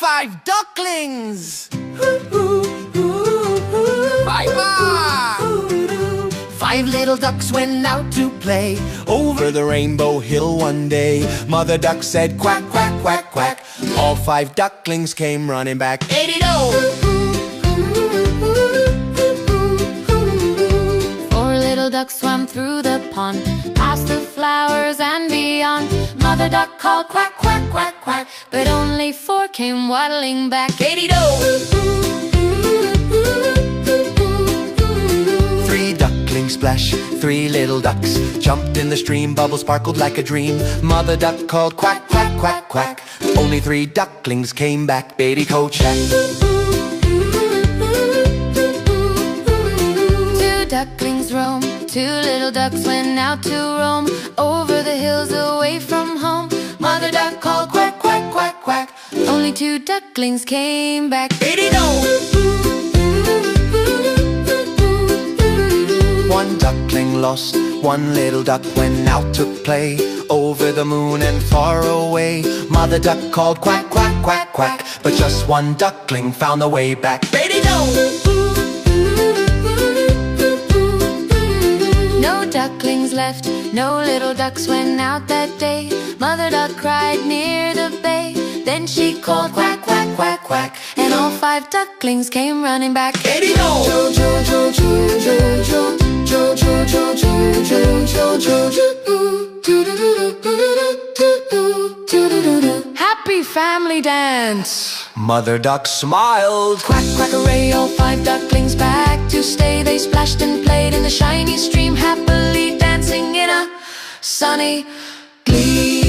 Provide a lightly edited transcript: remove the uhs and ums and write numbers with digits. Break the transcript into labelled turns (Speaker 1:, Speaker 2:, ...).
Speaker 1: 5 ducklings! Bye-bye! 5 little ducks went out to play over the rainbow hill one day. Mother duck said quack, quack, quack, quack. All 5 ducklings came running back. 80-do!
Speaker 2: 4 little ducks swam through the pond, past the flowers and beyond. Mother duck called quack, quack, quack, quack, but only 4 came waddling back.
Speaker 1: 80-do! 3 ducklings splash, 3 little ducks jumped in the stream, bubbles sparkled like a dream. Mother duck called quack, quack, quack, quack. Only 3 ducklings came back. Baby coach shack.
Speaker 2: 2 ducklings roam, 2 little ducks went out to roam over the hills away from home. Mother duck called quack, quack, quack, quack. Only 2 ducklings came back.
Speaker 1: 80-do! 1 duckling lost, 1 little duck went out to play over the moon and far away. Mother duck called quack, quack, quack, quack, but just 1 duckling found the way back. 80-do!
Speaker 2: No ducklings left, no little ducks went out that day. Mother duck cried near the bay. Then she called quack, quack, quack, quack, and all 5 ducklings came running back.
Speaker 1: 80-do!
Speaker 2: Happy family dance!
Speaker 1: Mother duck smiled.
Speaker 2: Quack, quack, hooray, all 5 ducklings back to stay. They splashed and played in the shiny stream, happily dancing in a sunny glee.